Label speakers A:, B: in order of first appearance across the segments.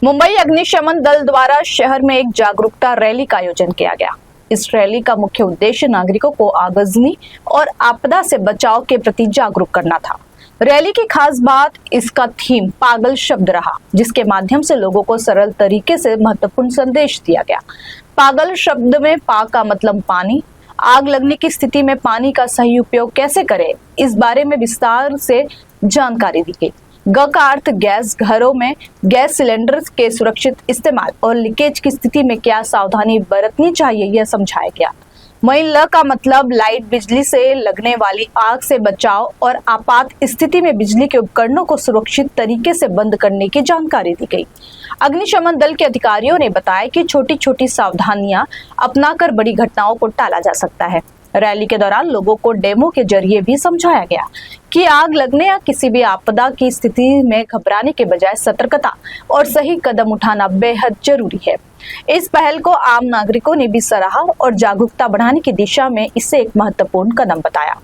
A: मुंबई अग्निशमन दल द्वारा शहर में एक जागरूकता रैली का आयोजन किया गया। इस रैली का मुख्य उद्देश्य नागरिकों को आगजनी और आपदा से बचाव के प्रति जागरूक करना था। रैली की खास बात इसका थीम पागल शब्द रहा, जिसके माध्यम से लोगों को सरल तरीके से महत्वपूर्ण संदेश दिया गया। पागल शब्द में पा का मतलब पानी, आग लगने की स्थिति में पानी का सही उपयोग कैसे करें, इस बारे में विस्तार से जानकारी दी गई। ग का अर्थ गैस, घरों में गैस सिलेंडर के सुरक्षित इस्तेमाल और लीकेज की स्थिति में क्या सावधानी बरतनी चाहिए, यह समझाया गया। वहीं ल का मतलब लाइट, बिजली से लगने वाली आग से बचाव और आपात स्थिति में बिजली के उपकरणों को सुरक्षित तरीके से बंद करने की जानकारी दी गई। अग्निशमन दल के अधिकारियों ने बताया कि छोटी छोटी सावधानियां अपनाकर बड़ी घटनाओं को टाला जा सकता है। रैली के दौरान लोगों को डेमो के जरिए भी समझाया गया कि आग लगने या किसी भी आपदा की स्थिति में घबराने के बजाय सतर्कता और सही कदम उठाना बेहद जरूरी है। इस पहल को आम नागरिकों ने भी सराहा और जागरूकता बढ़ाने की दिशा में इसे एक महत्वपूर्ण कदम बताया।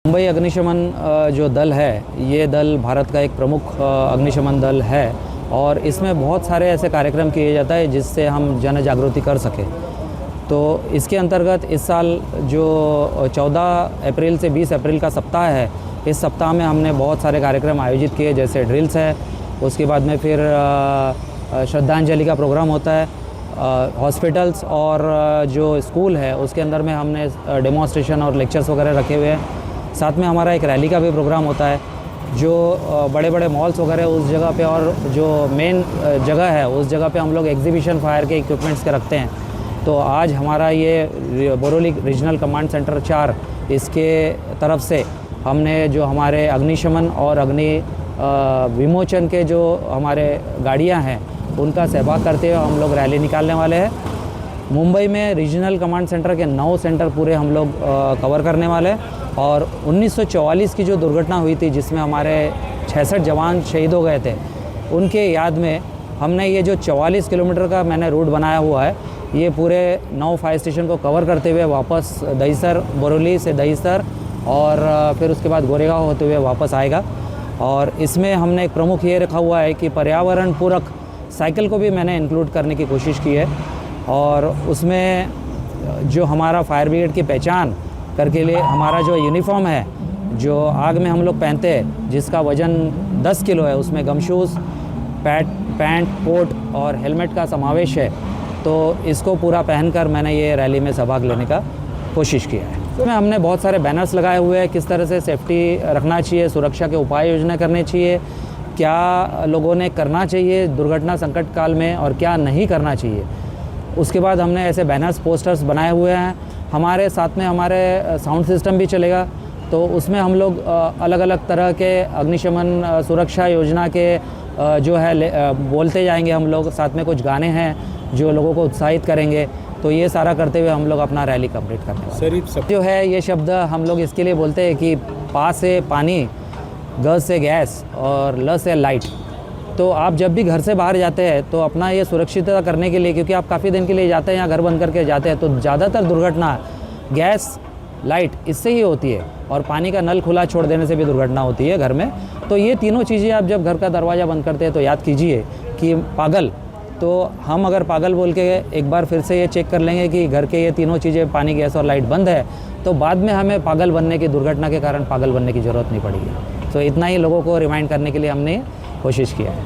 B: मुंबई अग्निशमन जो दल है, ये दल भारत का एक प्रमुख अग्निशमन दल है और इसमें बहुत सारे ऐसे कार्यक्रम किए जाता है जिससे हम जन जागृति कर सकें। तो इसके अंतर्गत इस साल जो 14 अप्रैल से 20 अप्रैल का सप्ताह है, इस सप्ताह में हमने बहुत सारे कार्यक्रम आयोजित किए, जैसे ड्रिल्स है, उसके बाद में फिर श्रद्धांजलि का प्रोग्राम होता है। हॉस्पिटल्स और जो स्कूल है उसके अंदर में हमने डेमोन्स्ट्रेशन और लेक्चर्स वगैरह रखे हुए हैं। साथ में हमारा एक रैली का भी प्रोग्राम होता है। जो बड़े बड़े मॉल्स वगैरह उस जगह पे और जो मेन जगह है उस जगह पे हम लोग एग्जीबिशन फायर के इक्विपमेंट्स के रखते हैं। तो आज हमारा ये बोरोली रीजनल कमांड सेंटर 4, इसके तरफ से हमने जो हमारे अग्निशमन और अग्नि विमोचन के जो हमारे गाड़ियां हैं उनका सहभाग करते हुए हम लोग रैली निकालने वाले हैं। मुंबई में रीजनल कमांड सेंटर के 9 सेंटर पूरे हम लोग कवर करने वाले हैं और 1944 की जो दुर्घटना हुई थी जिसमें हमारे 66 जवान शहीद हो गए थे, उनके याद में हमने ये जो 44 किलोमीटर का मैंने रूट बनाया हुआ है, ये पूरे 9 फायर स्टेशन को कवर करते हुए वापस दहिसर, बोरोली से दहिसर और फिर उसके बाद गोरेगांव होते हुए वापस आएगा। और इसमें हमने एक प्रमुख ये रखा हुआ है कि पर्यावरण पूरक साइकिल को भी मैंने इंक्लूड करने की कोशिश की है और उसमें जो हमारा फायर ब्रिगेड की पहचान करके लिए हमारा जो यूनिफॉर्म है, जो आग में हम लोग पहनते हैं, जिसका वज़न 10 किलो है, उसमें गमशूज़, पैंट, कोट और हेलमेट का समावेश है। तो इसको पूरा पहनकर मैंने ये रैली में सहभाग लेने का कोशिश किया है। इसमें हमने बहुत सारे बैनर्स लगाए हुए हैं, किस तरह से सेफ्टी रखना चाहिए, सुरक्षा के उपाय योजना करने चाहिए, क्या लोगों ने करना चाहिए दुर्घटना संकट काल में और क्या नहीं करना चाहिए। उसके बाद हमने ऐसे बैनर्स, पोस्टर्स बनाए हुए हैं। हमारे साथ में हमारे साउंड सिस्टम भी चलेगा, तो उसमें हम लोग अलग अलग तरह के अग्निशमन सुरक्षा योजना के जो है बोलते जाएंगे हम लोग। साथ में कुछ गाने हैं जो लोगों को उत्साहित करेंगे। तो ये सारा करते हुए हम लोग अपना रैली कंप्लीट करने वाले हैं। जो है ये शब्द हम लोग इसके लिए बोलते हैं कि पा से पानी, ग से गैस और ल से लाइट। तो आप जब भी घर से बाहर जाते हैं तो अपना ये सुरक्षितता करने के लिए, क्योंकि आप काफ़ी दिन के लिए जाते हैं या घर बंद करके जाते हैं, तो ज़्यादातर दुर्घटना गैस, लाइट इससे ही होती है और पानी का नल खुला छोड़ देने से भी दुर्घटना होती है घर में। तो ये तीनों चीज़ें आप जब घर का दरवाज़ा बंद करते हैं तो याद कीजिए कि पागल। तो हम अगर पागल बोल के एक बार फिर से ये चेक कर लेंगे कि घर के ये तीनों चीज़ें, पानी, गैस और लाइट बंद है, तो बाद में हमें पागल बनने की, दुर्घटना के कारण पागल बनने की ज़रूरत नहीं पड़ेगी। तो इतना ही लोगों को रिमाइंड करने के लिए हमने कोशिश किया है।